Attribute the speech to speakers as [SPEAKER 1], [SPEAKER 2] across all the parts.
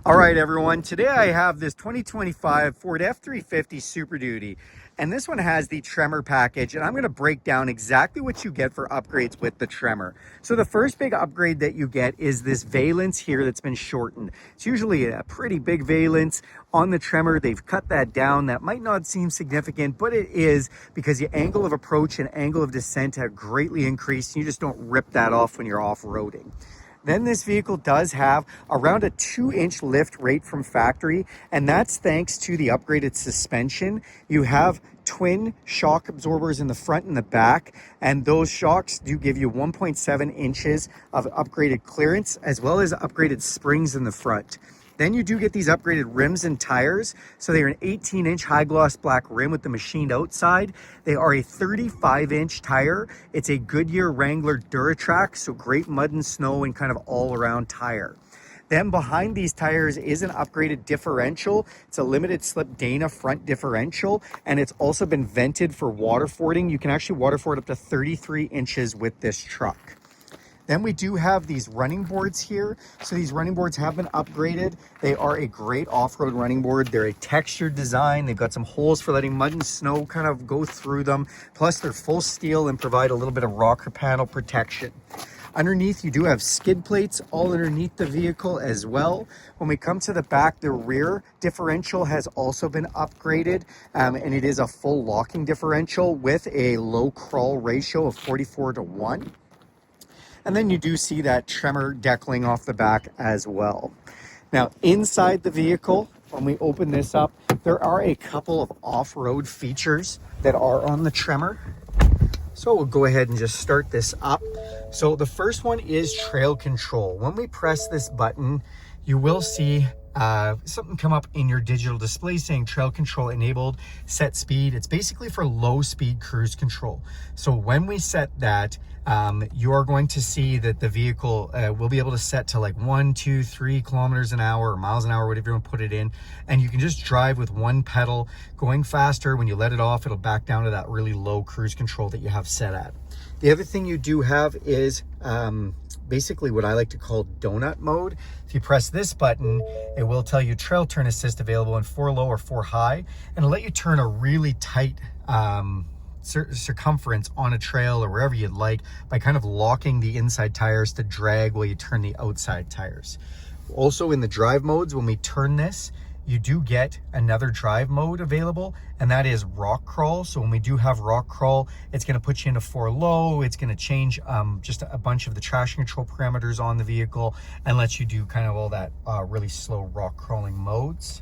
[SPEAKER 1] All right, everyone. Today I have this 2025 Ford F-350 Super Duty, and this one has the Tremor package, and I'm going to break down exactly what you get for upgrades with the Tremor. So the first big upgrade that you get is this valance here that's been shortened. It's usually a pretty big valance. On the Tremor, they've cut that down. That might not seem significant, but it is, because the angle of approach and angle of descent have greatly increased. You just don't rip that off when you're off-roading. Then this vehicle does have around a 2-inch lift rate from factory, and that's thanks to the upgraded suspension. You have twin shock absorbers in the front and the back, and those shocks do give you 1.7 inches of upgraded clearance, as well as upgraded springs in the front. Then you do get these upgraded rims and tires. So they're an 18-inch high gloss black rim with the machined outside. They are a 35-inch tire. It's a Goodyear Wrangler Duratrac, so great mud and snow and kind of all-around tire. Then behind these tires is an upgraded differential. It's a limited slip Dana front differential, and it's also been vented for water fording. You can actually water ford up to 33 inches with this truck. Then we do have these running boards here. So these running boards have been upgraded. They are a great off-road running board. They're a textured design. They've got some holes for letting mud and snow kind of go through them. Plus they're full steel and provide a little bit of rocker panel protection. Underneath, you do have skid plates all underneath the vehicle as well. When we come to the back, the rear differential has also been upgraded, and it is a full locking differential with a low crawl ratio of 44:1. And then you do see that Tremor deckling off the back as well. Now, inside the vehicle, when we open this up, there are a couple of off-road features that are on the Tremor. So we'll go ahead and just start this up. So the first one is trail control. When we press this button, you will see something come up in your digital display saying trail control enabled, set speed. It's basically for low speed cruise control. So when we set that, you are going to see that the vehicle will be able to set to like 1, 2, 3 kilometers an hour or miles an hour, whatever you want to put it in. And you can just drive with one pedal going faster. When you let it off, it'll back down to that really low cruise control that you have set at. The other thing you do have is basically what I like to call donut mode. If you press this button, it will tell you trail turn assist available in 4 low or 4 high, and it'll let you turn a really tight circumference on a trail or wherever you'd like by kind of locking the inside tires to drag while you turn the outside tires. Also in the drive modes, when we turn this, you do get another drive mode available, and that is rock crawl. So when we do have rock crawl, it's going to put you into 4 low. It's going to change just a bunch of the traction control parameters on the vehicle and let you do kind of all that really slow rock crawling modes.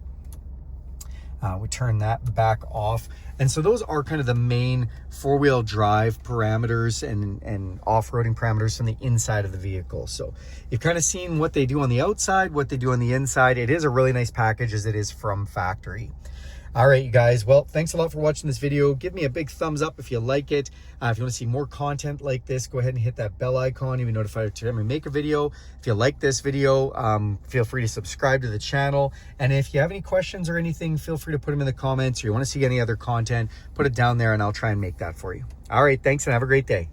[SPEAKER 1] We turn that back off. And so those are kind of the main 4-wheel drive parameters and off-roading parameters from the inside of the vehicle. So you've kind of seen what they do on the outside, what they do on the inside. It is a really nice package as it is from factory. All right, you guys. Well, thanks a lot for watching this video. Give me a big thumbs up if you like it. If you want to see more content like this, go ahead and hit that bell icon. You'll be notified every time we make a video. If you like this video, feel free to subscribe to the channel. And if you have any questions or anything, feel free to put them in the comments, or you want to see any other content, put it down there and I'll try and make that for you. All right, thanks and have a great day.